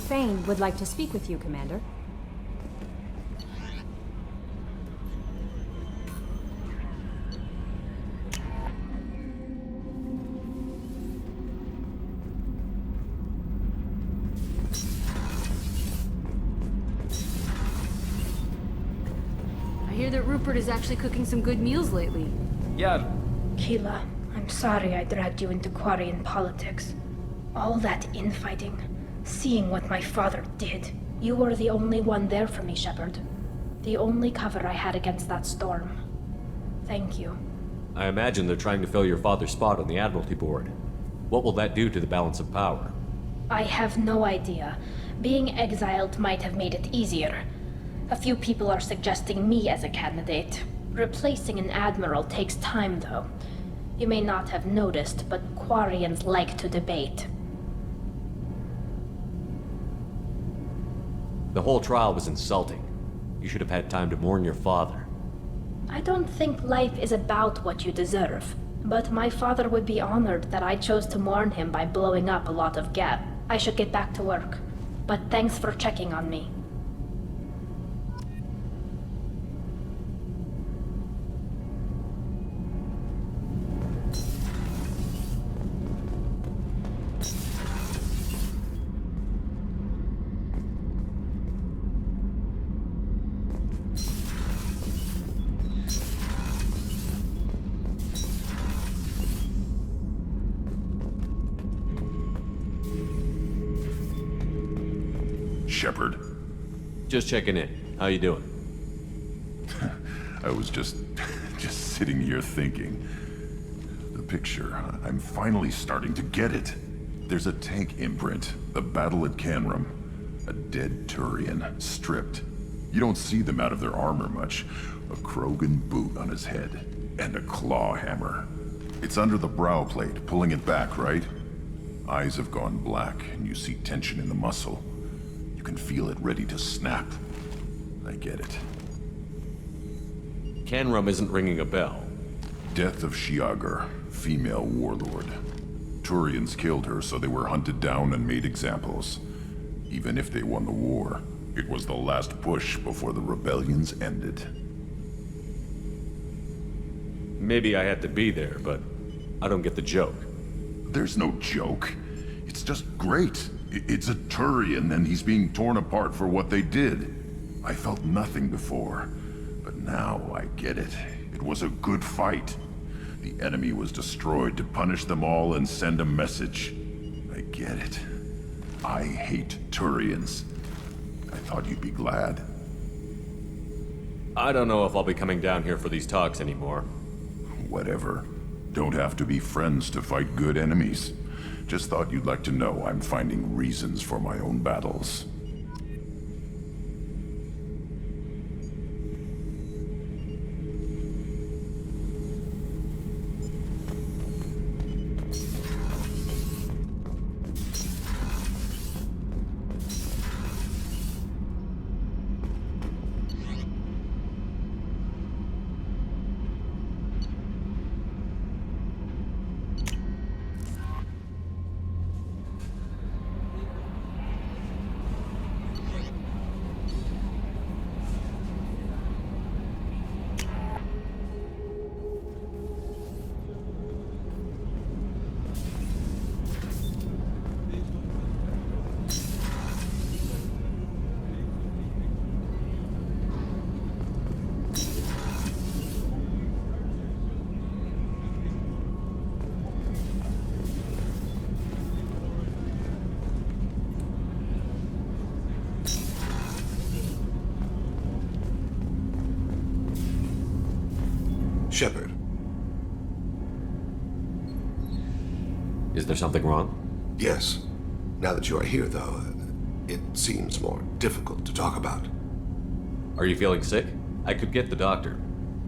Fane would like to speak with you, Commander. I hear that Rupert is actually cooking some good meals lately. Yeah. Keela, I'm sorry I dragged you into Quarian politics. All that infighting, seeing what my father did. You were the only one there for me, Shepard. The only cover I had against that storm. Thank you. I imagine they're trying to fill your father's spot on the Admiralty Board. What will that do to the balance of power? I have no idea. Being exiled might have made it easier. A few people are suggesting me as a candidate. Replacing an admiral takes time, though. You may not have noticed, but Quarians like to debate. The whole trial was insulting. You should have had time to mourn your father. I don't think life is about what you deserve. But my father would be honored that I chose to mourn him by blowing up a lot of gas. I should get back to work. But thanks for checking on me. Shepard. Just checking in. How you doing? I was just sitting here thinking. The picture, I'm finally starting to get it. There's a tank imprint, the battle at Canrum. A dead Turian, stripped. You don't see them out of their armor much. A Krogan boot on his head, and a claw hammer. It's under the brow plate, pulling it back, right? Eyes have gone black, and you see tension in the muscle. You can feel it ready to snap. I get it. Canrum isn't ringing a bell. Death of Shiagar, female warlord. Turians killed her, so they were hunted down and made examples. Even if they won the war, it was the last push before the rebellions ended. Maybe I had to be there, but I don't get the joke. There's no joke. It's just great. It's a Turian, and he's being torn apart for what they did. I felt nothing before, but now I get it. It was a good fight. The enemy was destroyed to punish them all and send a message. I get it. I hate Turians. I thought you'd be glad. I don't know if I'll be coming down here for these talks anymore. Whatever. Don't have to be friends to fight good enemies. Just thought you'd like to know I'm finding reasons for my own battles. Shepard. Is there something wrong? Yes. Now that you are here, though, it seems more difficult to talk about. Are you feeling sick? I could get the doctor.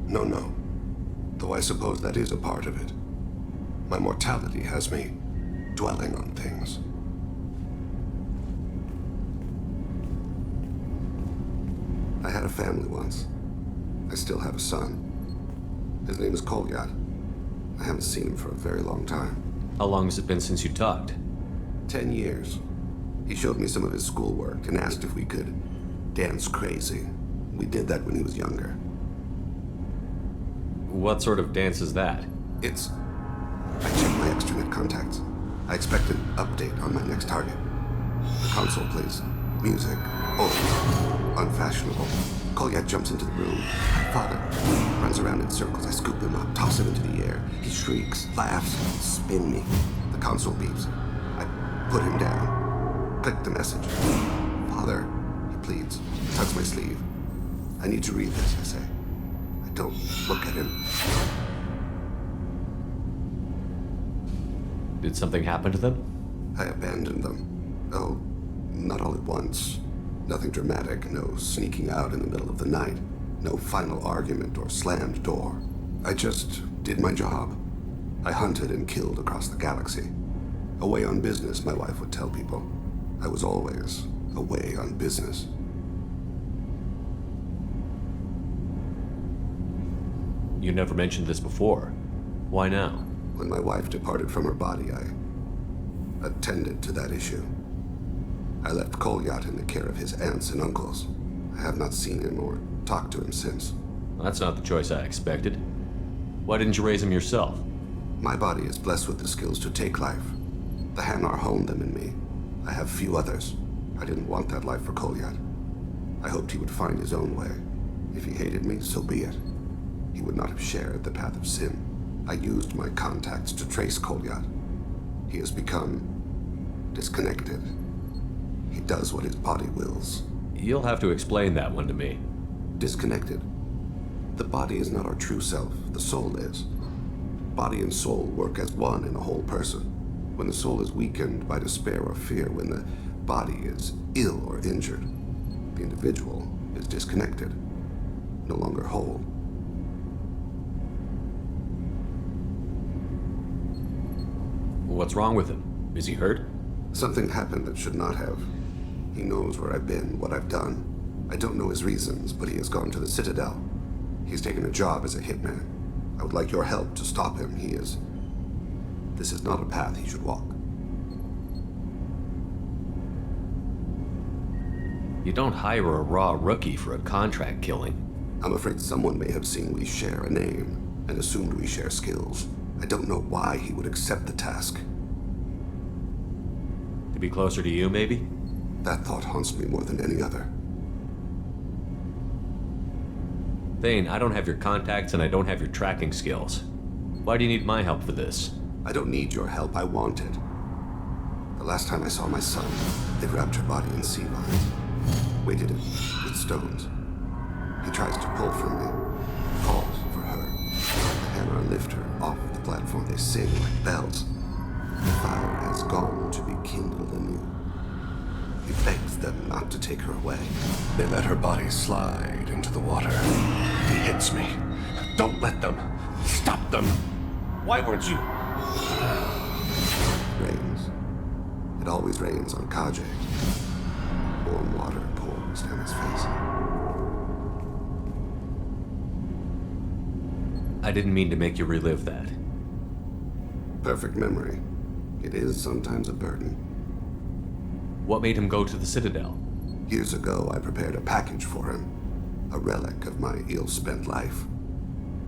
No. Though I suppose that is a part of it. My mortality has me dwelling on things. I had a family once. I still have a son. His name is Kolyat. I haven't seen him for a very long time. How long has it been since you talked? 10 years. He showed me some of his schoolwork and asked if we could dance crazy. We did that when he was younger. What sort of dance is that? It's... I checked my extranet contacts. I expect an update on my next target. The console plays music, old, unfashionable. Kolyat jumps into the room. My father runs around in circles. I scoop him up, toss him into the air. He shrieks, laughs, spin me. The console beeps. I put him down. Click the message. Father, he pleads, tugs my sleeve. I need to read this, I say. I don't look at him. Did something happen to them? I abandoned them. Oh, not all at once. Nothing dramatic, no sneaking out in the middle of the night, no final argument or slammed door. I just did my job. I hunted and killed across the galaxy. Away on business, my wife would tell people. I was always away on business. You never mentioned this before. Why now? When my wife departed from her body, I attended to that issue. I left Kolyat in the care of his aunts and uncles. I have not seen him or talked to him since. That's not the choice I expected. Why didn't you raise him yourself? My body is blessed with the skills to take life. The Hanar honed them in me. I have few others. I didn't want that life for Kolyat. I hoped he would find his own way. If he hated me, so be it. He would not have shared the path of sin. I used my contacts to trace Kolyat. He has become disconnected. He does what his body wills. You'll have to explain that one to me. Disconnected. The body is not our true self, the soul is. Body and soul work as one in a whole person. When the soul is weakened by despair or fear, when the body is ill or injured, the individual is disconnected, no longer whole. What's wrong with him? Is he hurt? Something happened that should not have. He knows where I've been, what I've done. I don't know his reasons, but he has gone to the Citadel. He's taken a job as a hitman. I would like your help to stop him. This is not a path he should walk. You don't hire a raw rookie for a contract killing. I'm afraid someone may have seen we share a name and assumed we share skills. I don't know why he would accept the task. To be closer to you, maybe? That thought haunts me more than any other. Thane, I don't have your contacts and I don't have your tracking skills. Why do you need my help for this? I don't need your help, I want it. The last time I saw my son, they wrapped her body in sea vines, weighted it with stones. He tries to pull from me, calls for her. The Hanar lift her off the platform, they sing like bells. The fire has gone to be kindled anew. He begs them not to take her away. They let her body slide into the water. He hits me. Don't let them. Stop them. Why weren't you? Rains. It always rains on Kaje. Warm water pours down his face. I didn't mean to make you relive that. Perfect memory. It is sometimes a burden. What made him go to the Citadel? Years ago, I prepared a package for him. A relic of my ill-spent life.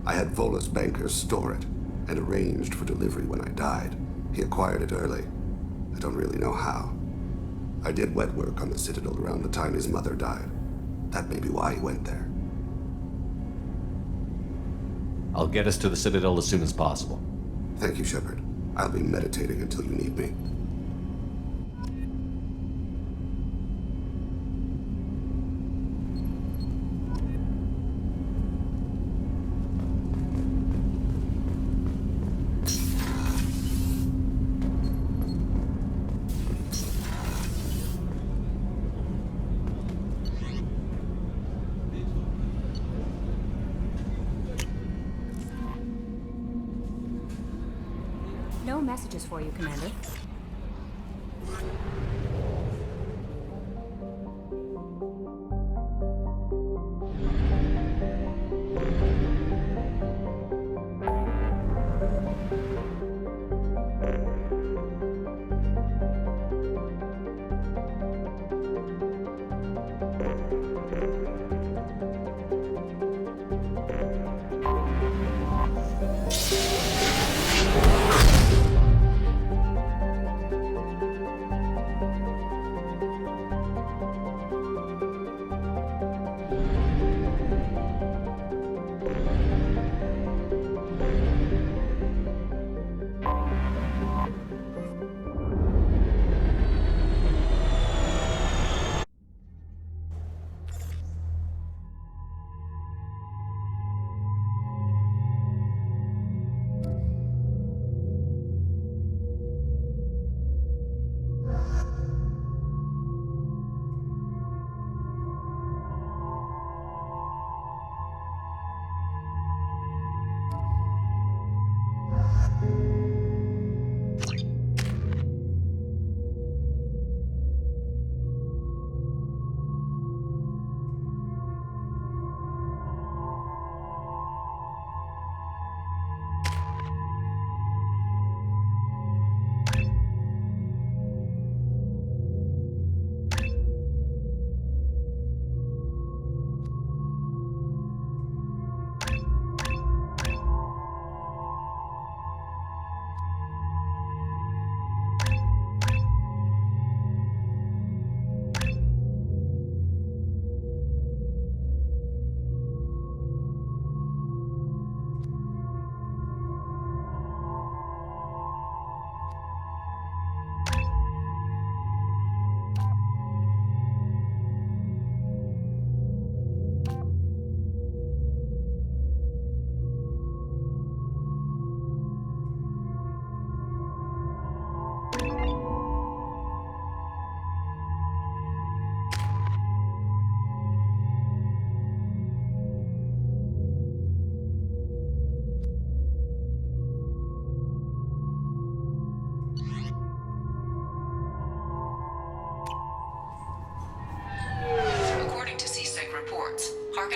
I had Volus bankers store it, and arranged for delivery when I died. He acquired it early. I don't really know how. I did wet work on the Citadel around the time his mother died. That may be why he went there. I'll get us to the Citadel as soon as possible. Thank you, Shepard. I'll be meditating until you need me. No messages for you, Commander.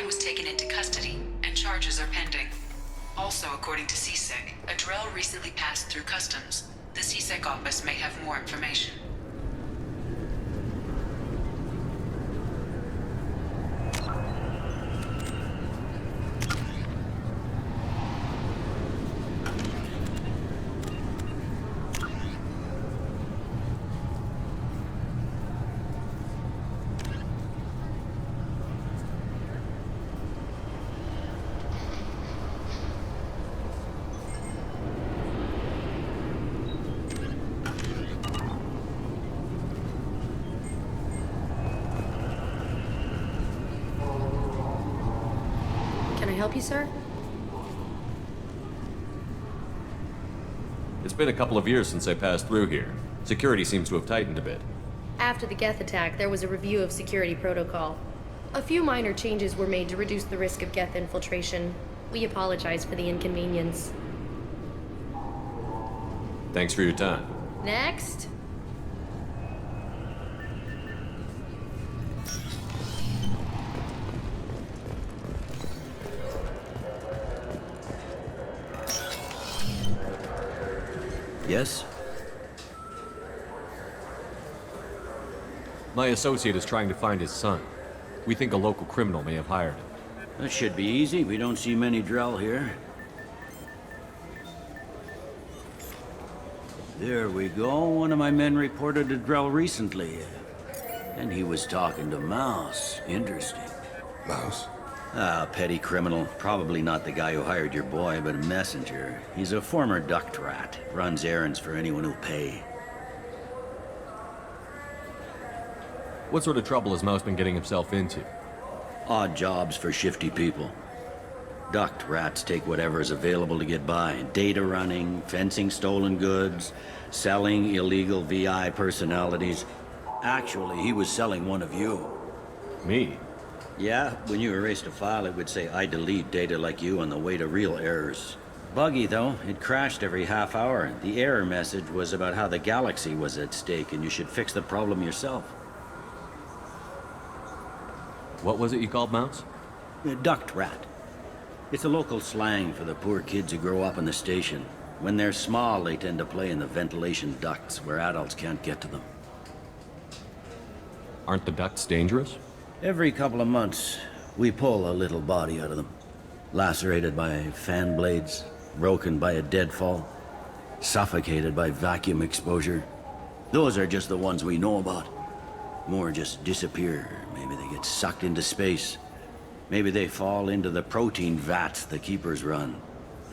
man was taken into custody, and charges are pending. Also, according to CSEC, a Drell recently passed through customs. The CSEC office may have more information. Can I help you, sir? It's been a couple of years since I passed through here. Security seems to have tightened a bit. After the Geth attack, there was a review of security protocol. A few minor changes were made to reduce the risk of Geth infiltration. We apologize for the inconvenience. Thanks for your time. Next. Yes? My associate is trying to find his son. We think a local criminal may have hired him. That should be easy. We don't see many Drell here. There we go. One of my men reported a Drell recently. And he was talking to Mouse. Interesting. Mouse? Ah, petty criminal. Probably not the guy who hired your boy, but a messenger. He's a former duct rat. Runs errands for anyone who'll pay. What sort of trouble has Mouse been getting himself into? Odd jobs for shifty people. Duct rats take whatever is available to get by. Data running, fencing stolen goods, selling illegal VI personalities. Actually, he was selling one of you. Me? Yeah, when you erased a file, it would say, I delete data like you on the way to real errors. Buggy, though. It crashed every half hour. The error message was about how the galaxy was at stake and you should fix the problem yourself. What was it you called Mouse? A duct rat. It's a local slang for the poor kids who grow up in the station. When they're small, they tend to play in the ventilation ducts where adults can't get to them. Aren't the ducts dangerous? Every couple of months, we pull a little body out of them. Lacerated by fan blades, broken by a deadfall, suffocated by vacuum exposure. Those are just the ones we know about. More just disappear. Maybe they get sucked into space. Maybe they fall into the protein vats the keepers run.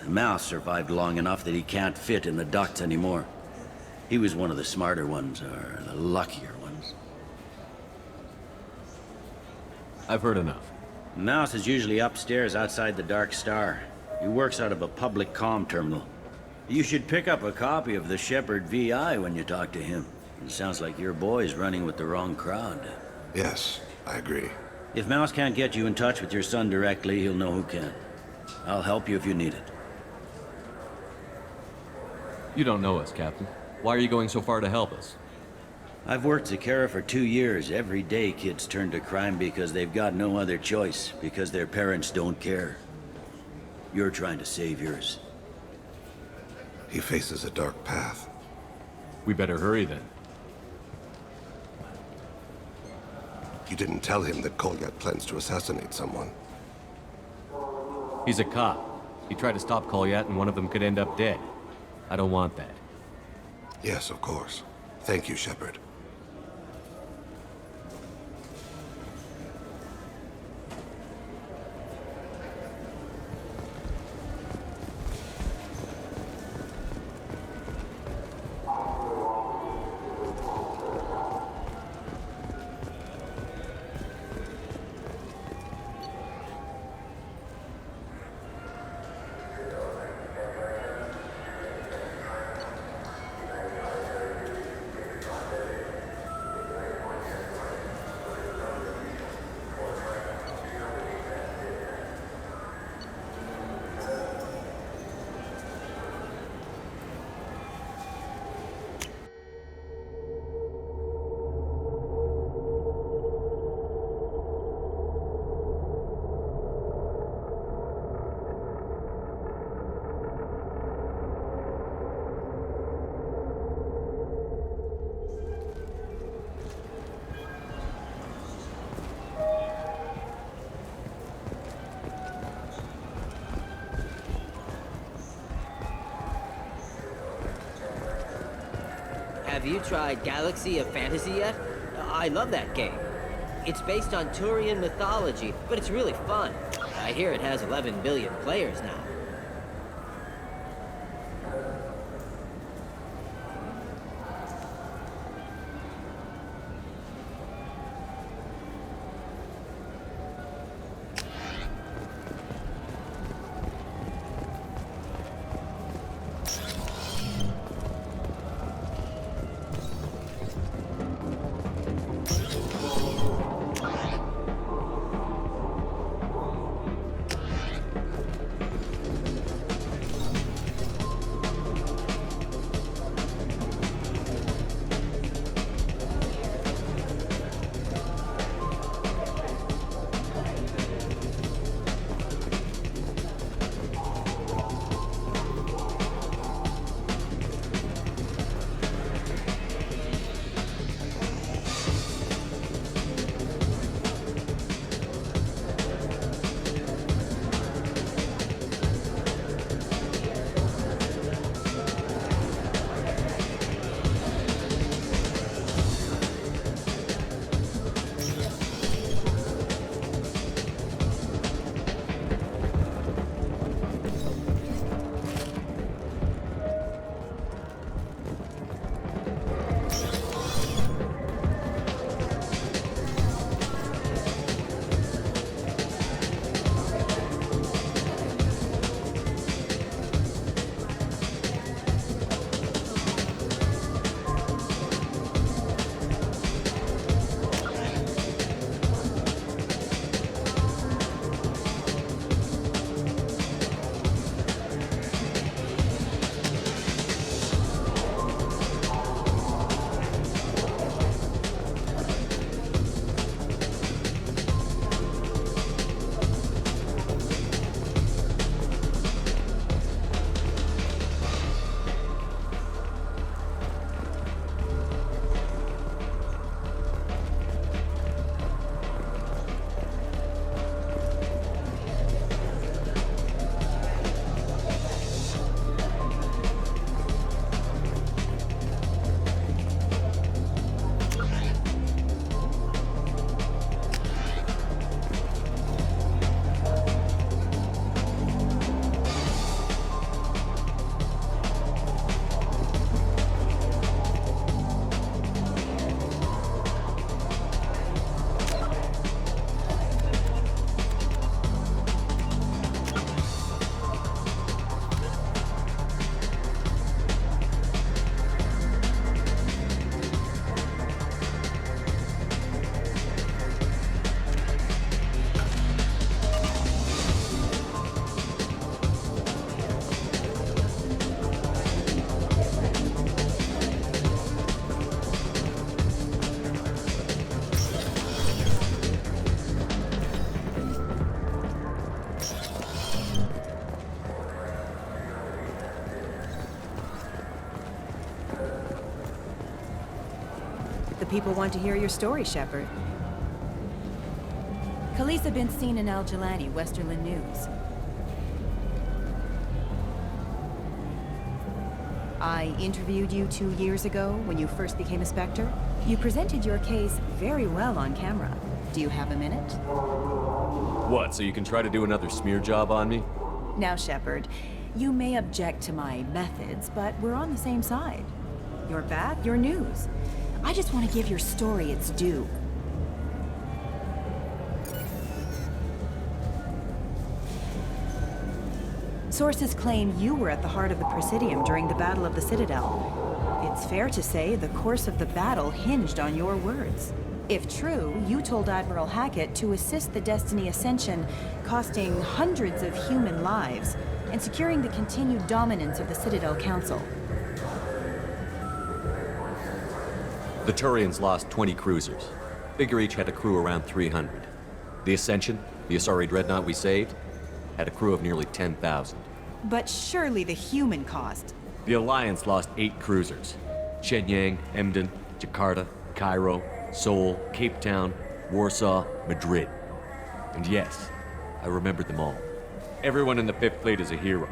The Mouse survived long enough that he can't fit in the ducts anymore. He was one of the smarter ones, or the luckier ones. I've heard enough. Mouse is usually upstairs outside the Dark Star. He works out of a public comm terminal. You should pick up a copy of the Shepherd VI when you talk to him. It sounds like your boy's running with the wrong crowd. Yes, I agree. If Mouse can't get you in touch with your son directly, he'll know who can. I'll help you if you need it. You don't know us, Captain. Why are you going so far to help us? I've worked Zakara for 2 years. Every day kids turn to crime because they've got no other choice, because their parents don't care. You're trying to save yours. He faces a dark path. We better hurry then. You didn't tell him that Kolyat plans to assassinate someone. He's a cop. He tried to stop Kolyat and one of them could end up dead. I don't want that. Yes, of course. Thank you, Shepard. Have you tried Galaxy of Fantasy yet? I love that game. It's based on Turian mythology, but it's really fun. I hear it has 11 billion players now. The people want to hear your story, Shepard. Khaleesa been seen in Al Jalani, Westerland News. I interviewed you 2 years ago when you first became a Spectre. You presented your case very well on camera. Do you have a minute? What, so you can try to do another smear job on me? Now, Shepard, you may object to my methods, but we're on the same side. You're back, you're news. I just want to give your story its due. Sources claim you were at the heart of the Presidium during the Battle of the Citadel. It's fair to say the course of the battle hinged on your words. If true, you told Admiral Hackett to assist the Destiny Ascension, costing hundreds of human lives, and securing the continued dominance of the Citadel Council. The Turians lost 20 cruisers. Figure each had a crew around 300. The Ascension, the Asari dreadnought we saved, had a crew of nearly 10,000. But surely the human cost. The Alliance lost 8 cruisers. Shenyang, Emden, Jakarta, Cairo, Seoul, Cape Town, Warsaw, Madrid. And yes, I remembered them all. Everyone in the Fifth Fleet is a hero.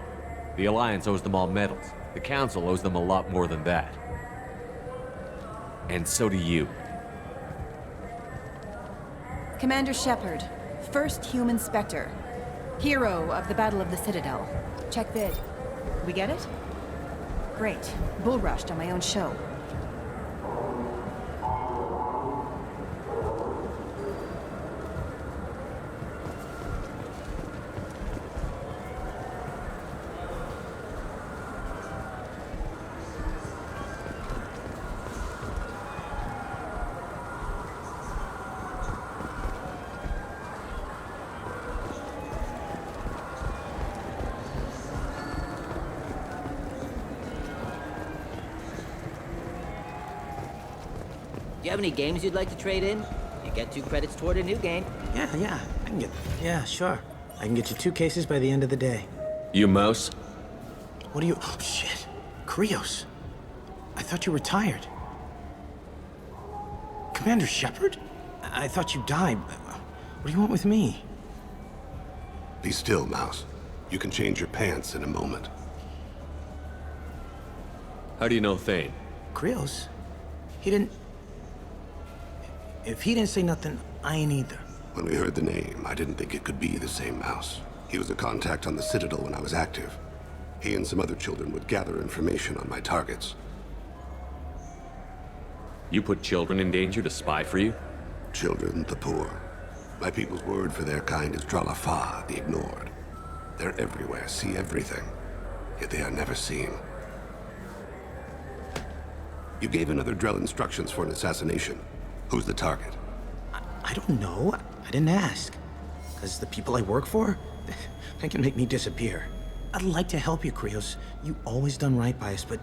The Alliance owes them all medals. The Council owes them a lot more than that. And so do you. Commander Shepard, first human Spectre. Hero of the Battle of the Citadel. Check vid. We get it? Great. Bull rushed on my own show. Do you have any games you'd like to trade in? You get 2 credits toward a new game. Yeah, I can get... Yeah, sure. I can get you 2 cases by the end of the day. You mouse? What are you... Oh, shit. Krios. I thought you were retired. Commander Shepard? I thought you died. What do you want with me? Be still, Mouse. You can change your pants in a moment. How do you know Thane? Krios? He didn't... If he didn't say nothing, I ain't either. When we heard the name, I didn't think it could be the same Mouse. He was a contact on the Citadel when I was active. He and some other children would gather information on my targets. You put children in danger to spy for you? Children, the poor. My people's word for their kind is Dralafa, the ignored. They're everywhere, see everything, yet they are never seen. You gave another Drell instructions for an assassination. Who's the target? I don't know. I didn't ask. Because the people I work for, they can make me disappear. I'd like to help you, Krios. You always done right by us, but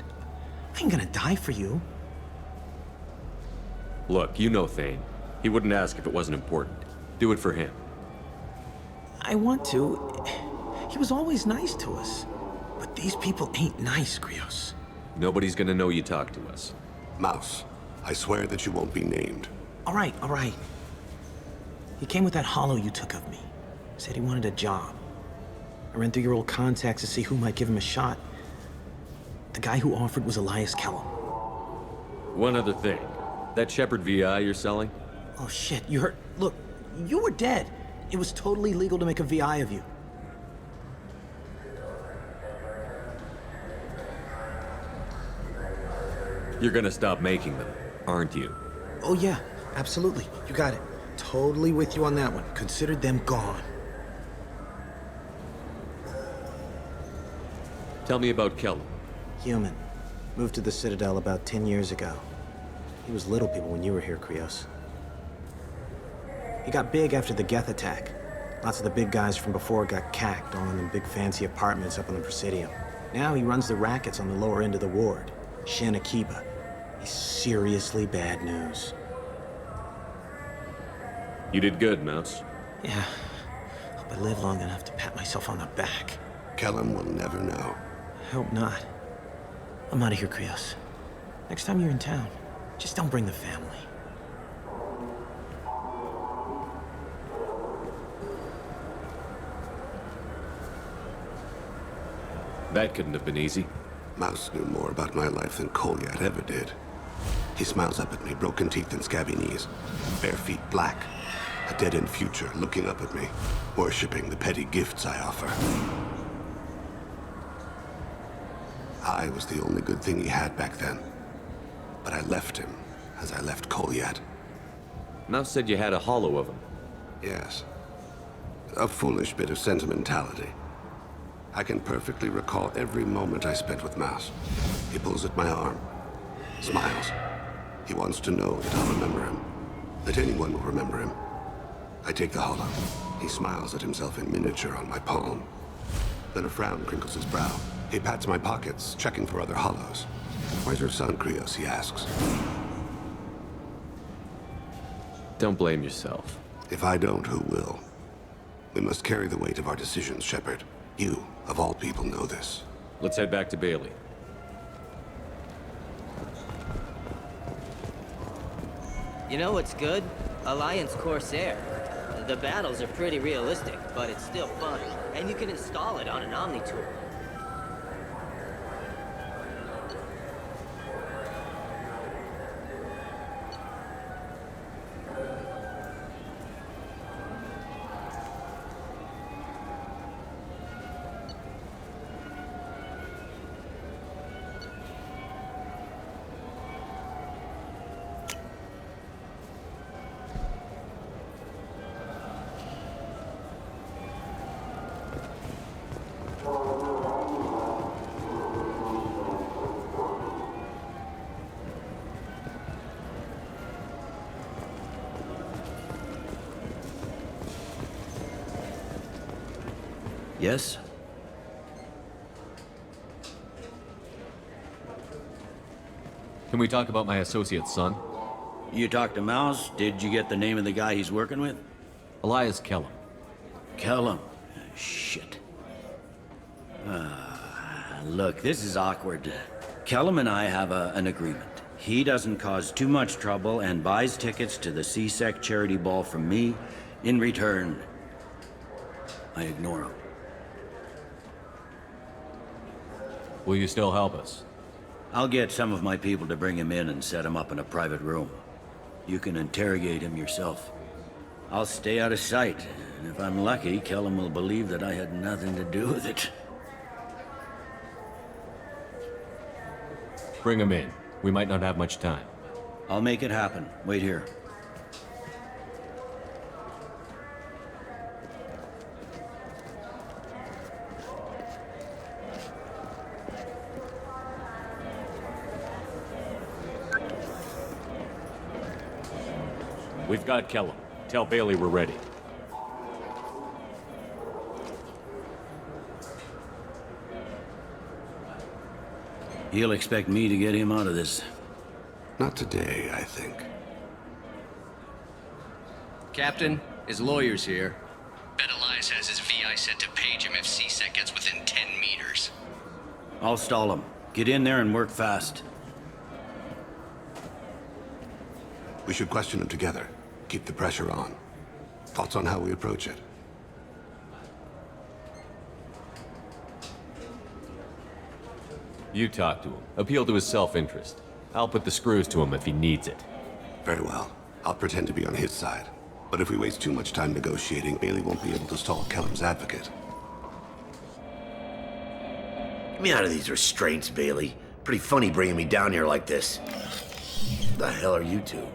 I ain't gonna die for you. Look, you know Thane. He wouldn't ask if it wasn't important. Do it for him. I want to. He was always nice to us. But these people ain't nice, Krios. Nobody's gonna know you talked to us. Mouse, I swear that you won't be named. All right. He came with that hollow you took of me. Said he wanted a job. I ran through your old contacts to see who might give him a shot. The guy who offered was Elias Kellum. One other thing. That Shepard VI you're selling? Oh shit, you heard? Look, you were dead. It was totally legal to make a VI of you. You're gonna stop making them, aren't you? Oh yeah, absolutely. You got it. Totally with you on that one. Consider them gone. Tell me about Kellum. Human. Moved to the Citadel about 10 years ago. He was little people when you were here, Krios. He got big after the Geth attack. Lots of the big guys from before got cacked, all in them big fancy apartments up on the Presidium. Now he runs the rackets on the lower end of the ward. Shin Akiba. He's seriously bad news. You did good, Mouse. Yeah. Hope I live long enough to pat myself on the back. Kellum will never know. I hope not. I'm out of here, Krios. Next time you're in town, just don't bring the family. That couldn't have been easy. Mouse knew more about my life than Kolyat ever did. He smiles up at me, broken teeth and scabby knees. Bare feet black. A dead-end future looking up at me, worshipping the petty gifts I offer. I was the only good thing he had back then. But I left him, as I left Kolyat. Mouse said you had a hollow of him. Yes. A foolish bit of sentimentality. I can perfectly recall every moment I spent with Mouse. He pulls at my arm, smiles. He wants to know that I'll remember him, that anyone will remember him. I take the hollow. He smiles at himself in miniature on my palm. Then a frown crinkles his brow. He pats my pockets, checking for other hollows. Where's your son, Krios? He asks. Don't blame yourself. If I don't, who will? We must carry the weight of our decisions, Shepard. You, of all people, know this. Let's head back to Bailey. You know what's good? Alliance Corsair. The battles are pretty realistic, but it's still fun. And you can install it on an Omni-tool. Yes? Can we talk about my associate's son? You talked to Mouse? Did you get the name of the guy he's working with? Elias Kellum. Kellum. Shit. Look, this is awkward. Kellum and I have an agreement. He doesn't cause too much trouble and buys tickets to the CSEC charity ball from me. In return, I ignore him. Will you still help us? I'll get some of my people to bring him in and set him up in a private room. You can interrogate him yourself. I'll stay out of sight, and if I'm lucky, Kellum will believe that I had nothing to do with it. Bring him in. We might not have much time. I'll make it happen. Wait here. We've got Kellum. Tell Bailey we're ready. He'll expect me to get him out of this. Not today, I think. Captain, his lawyer's here. Bet Elias has his VI set to page him if CSEC gets within 10 meters. I'll stall him. Get in there and work fast. We should question him together. Keep the pressure on. Thoughts on how we approach it? You talk to him. Appeal to his self-interest. I'll put the screws to him if he needs it. Very well. I'll pretend to be on his side. But if we waste too much time negotiating, Bailey won't be able to stall Kellum's advocate. Get me out of these restraints, Bailey. Pretty funny bringing me down here like this. The hell are you two?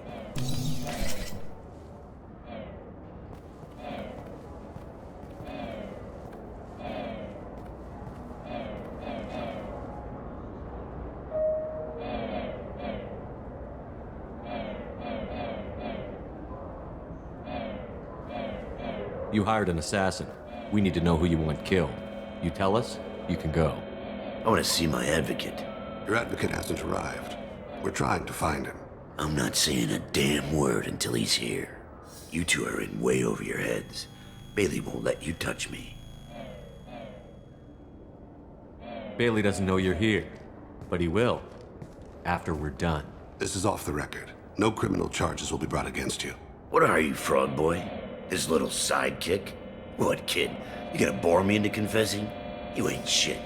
You hired an assassin. We need to know who you want killed. You tell us, you can go. I want to see my advocate. Your advocate hasn't arrived. We're trying to find him. I'm not saying a damn word until he's here. You two are in way over your heads. Bailey won't let you touch me. Bailey doesn't know you're here, but he will. After we're done. This is off the record. No criminal charges will be brought against you. What are you, frog boy? His little sidekick? What, kid? You gonna bore me into confessing? You ain't shit.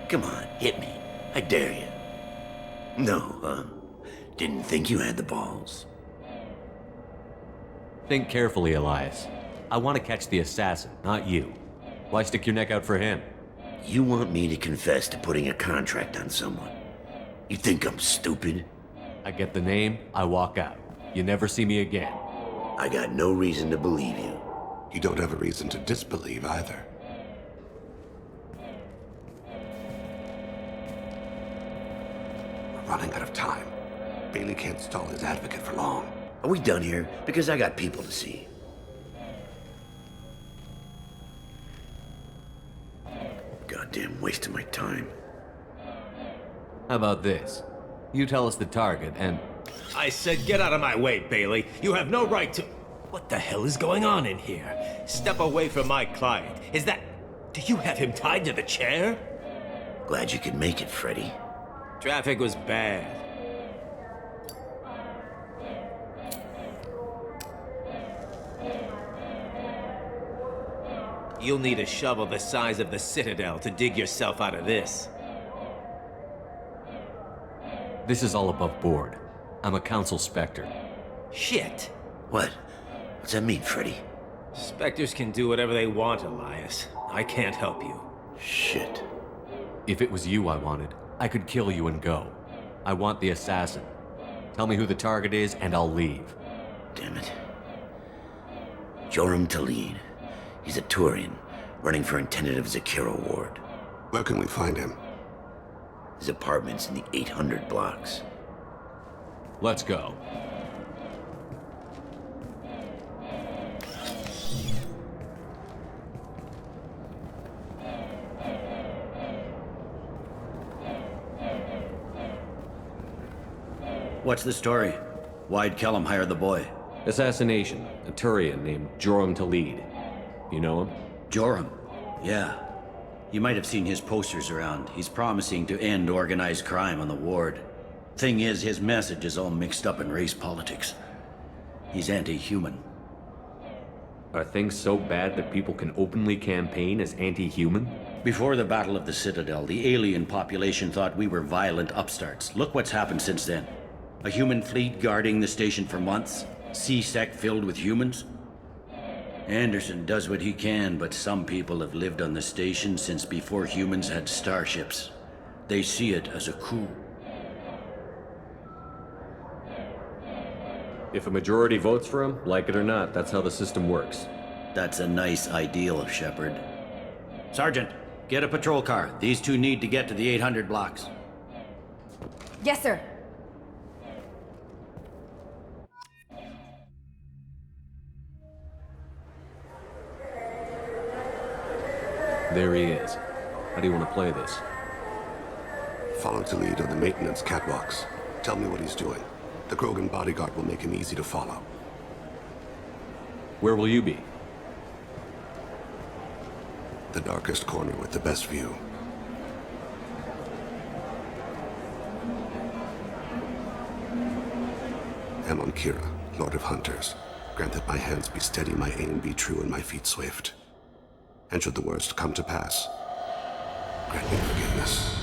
Come on, hit me. I dare you. No, huh? Didn't think you had the balls. Think carefully, Elias. I want to catch the assassin, not you. Why stick your neck out for him? You want me to confess to putting a contract on someone? You think I'm stupid? I get the name, I walk out. You never see me again. I got no reason to believe you. You don't have a reason to disbelieve either. We're running out of time. Bailey can't stall his advocate for long. Are we done here? Because I got people to see. Goddamn waste of my time. How about this? You tell us the target and... I said get out of my way, Bailey. You have no right to... What the hell is going on in here? Step away from my client. Is that... Do you have him tied to the chair? Glad you could make it, Freddy. Traffic was bad. You'll need a shovel the size of the Citadel to dig yourself out of this. This is all above board. I'm a council specter. Shit. What? What's that mean, Freddy? Spectres can do whatever they want, Elias. I can't help you. Shit. If it was you I wanted, I could kill you and go. I want the assassin. Tell me who the target is and I'll leave. Damn it. Joram Talid. He's a Turian, running for intendant of Zakira Ward. Where can we find him? His apartment's in the 800 blocks. Let's go. What's the story? Why'd Kellum hire the boy? Assassination. A Turian named Joram to lead. You know him? Joram? Yeah. You might have seen his posters around. He's promising to end organized crime on the ward. Thing is, his message is all mixed up in race politics. He's anti-human. Are things so bad that people can openly campaign as anti-human? Before the Battle of the Citadel, the alien population thought we were violent upstarts. Look what's happened since then. A human fleet guarding the station for months. C-Sec filled with humans. Anderson does what he can, but some people have lived on the station since before humans had starships. They see it as a coup. If a majority votes for him, like it or not, that's how the system works. That's a nice ideal, Shepard. Sergeant, get a patrol car. These two need to get to the 800 blocks. Yes, sir. There he is. How do you want to play this? Follow to lead on the maintenance catwalks. Tell me what he's doing. The Krogan bodyguard will make him easy to follow. Where will you be? The darkest corner with the best view. Amon Kira, Lord of Hunters. Grant that my hands be steady, my aim be true, and my feet swift. And should the worst come to pass, grant me forgiveness.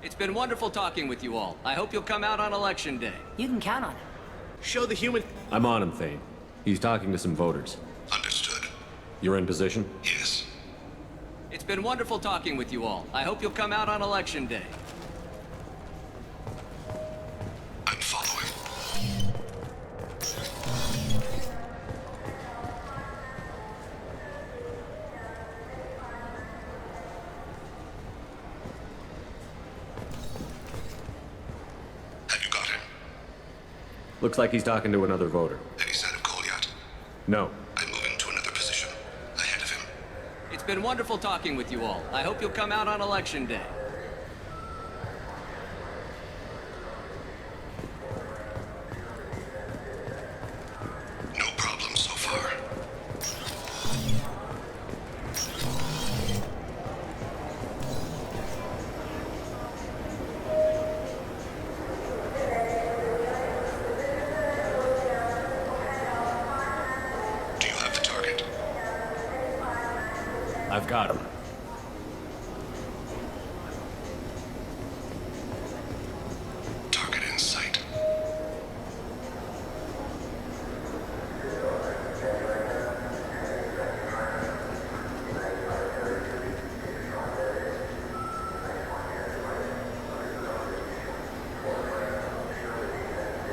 It's been wonderful talking with you all. I hope you'll come out on election day. You can count on it. Show the human... I'm on him, Thane. He's talking to some voters. Understood. You're in position? Yes. It's been wonderful talking with you all. I hope you'll come out on election day. I'm following. Have you got him? Looks like he's talking to another voter. Any sign of Kolyat? No. I'm moving to another position. Ahead of him. It's been wonderful talking with you all. I hope you'll come out on election day. No problem so far. Do you have the target? I've got him. Target in sight.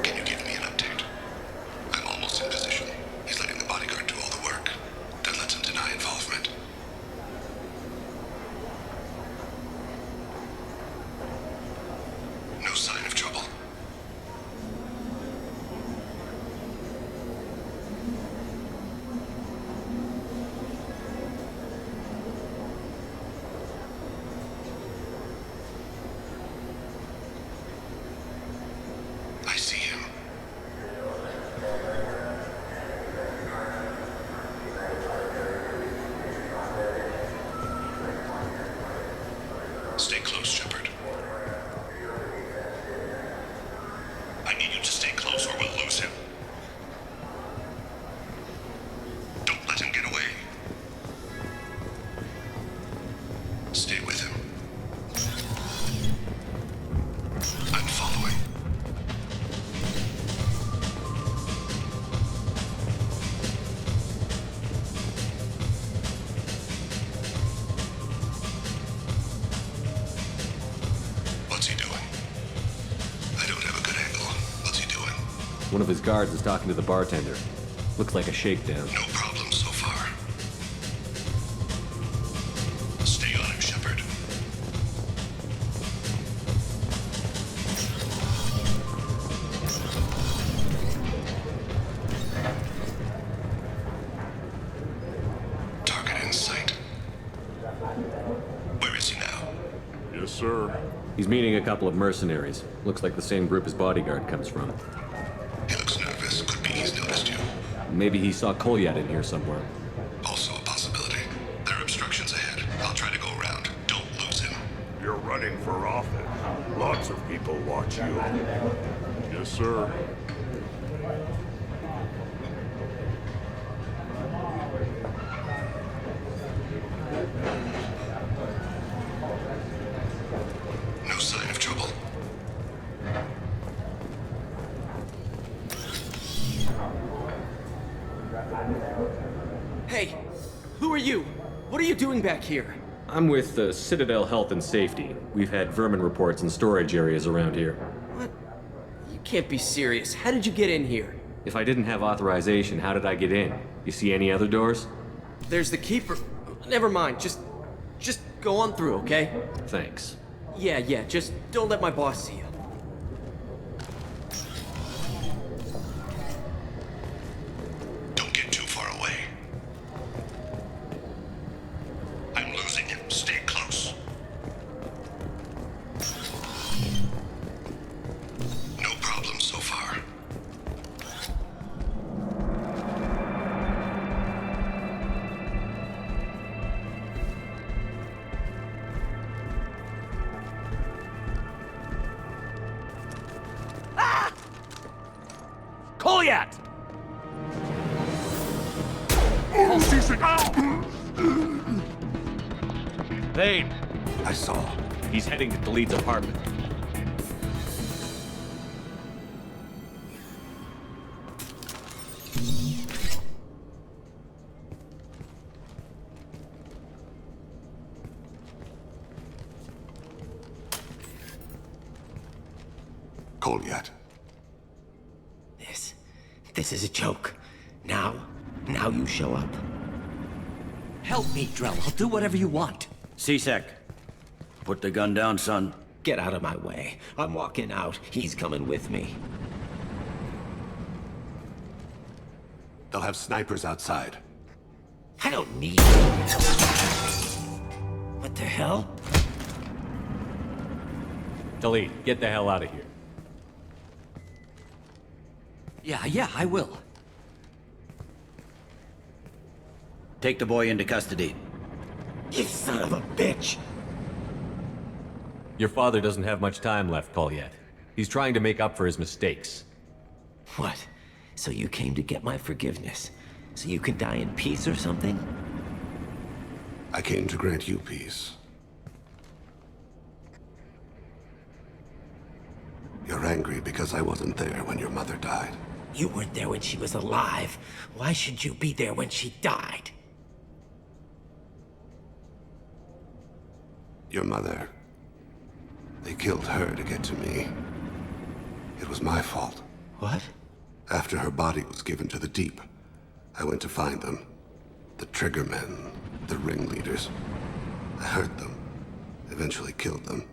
Can you give me an update? I'm almost in position. He's letting the bodyguard do all the work. Then lets him deny involvement. No sign of trouble. I see him. Stay close, Shepard. I need you to stay close or we'll lose him. Don't let him get away. Stay with him. I'm following. What's he doing? I don't have a good angle. What's he doing? One of his guards is talking to the bartender. Looks like a shakedown. No problem so far. Stay on him, Shepard. Target in sight. Yes, sir. He's meeting a couple of mercenaries. Looks like the same group his bodyguard comes from. He looks nervous. Could be he's noticed you. Maybe he saw Kolyat in here somewhere. Also a possibility. There are obstructions ahead. I'll try to go around. Don't lose him. You're running for office. Lots of people watch you. Yes, sir. No sign of trouble. Hey, who are you? What are you doing back here? I'm with Citadel Health and Safety. We've had vermin reports in storage areas around here. What? You can't be serious. How did you get in here? If I didn't have authorization, how did I get in? You see any other doors? There's the keeper. Never mind. Just go on through, okay? Thanks. Yeah, just don't let my boss see you. Don't get too far away. I'm losing him. Stay close. No problem so far. Kolyat! Thane! I saw. He's heading to Khalid's apartment. Kolyat. This is a joke. Now you show up. Help me, Drell. I'll do whatever you want. C-Sec, put the gun down, son. Get out of my way. I'm walking out. He's coming with me. They'll have snipers outside. I don't need you. What the hell? Khalid, get the hell out of here. Yeah, I will. Take the boy into custody. You son of a bitch! Your father doesn't have much time left, Kolyat. He's trying to make up for his mistakes. What? So you came to get my forgiveness? So you can die in peace or something? I came to grant you peace. You're angry because I wasn't there when your mother died. You weren't there when she was alive. Why should you be there when she died? Your mother... They killed her to get to me. It was my fault. What? After her body was given to the Deep, I went to find them. The Triggermen, the ringleaders. I hurt them, eventually killed them.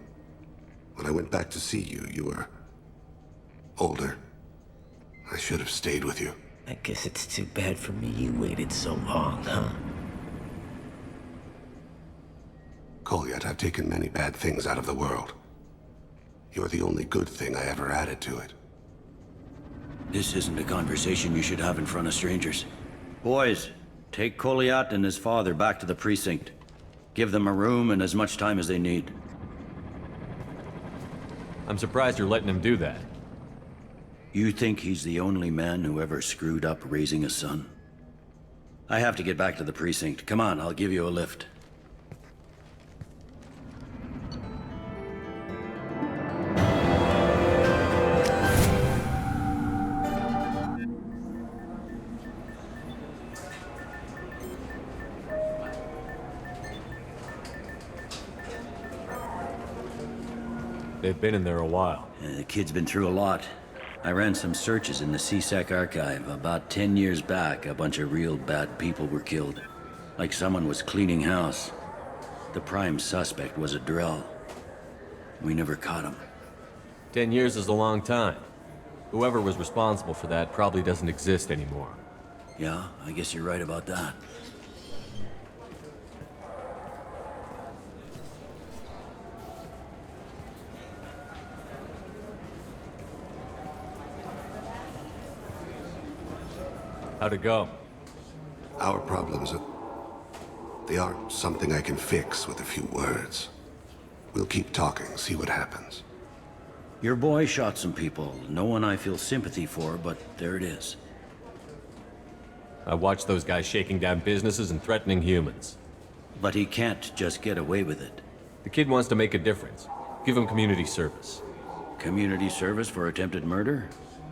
When I went back to see you, you were... older. I should have stayed with you. I guess it's too bad for me you waited so long, huh? Kolyat, I've taken many bad things out of the world. You're the only good thing I ever added to it. This isn't a conversation you should have in front of strangers. Boys, take Kolyat and his father back to the precinct. Give them a room and as much time as they need. I'm surprised you're letting him do that. You think he's the only man who ever screwed up raising a son? I have to get back to the precinct. Come on, I'll give you a lift. They've been in there a while. The kid's been through a lot. I ran some searches in the C-Sec archive. About 10 years back, a bunch of real bad people were killed. Like someone was cleaning house. The prime suspect was a Drell. We never caught him. 10 years is a long time. Whoever was responsible for that probably doesn't exist anymore. Yeah, I guess you're right about that. How'd it go? Our problems they aren't something I can fix with a few words. We'll keep talking, see what happens. Your boy shot some people. No one I feel sympathy for, but there it is. I watched those guys shaking down businesses and threatening humans. But he can't just get away with it. The kid wants to make a difference. Give him community service. Community service for attempted murder?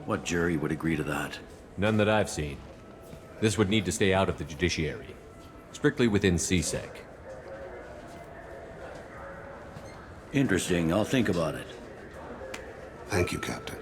What jury would agree to that? None that I've seen. This would need to stay out of the judiciary. Strictly within CSEC. Interesting. I'll think about it. Thank you, Captain.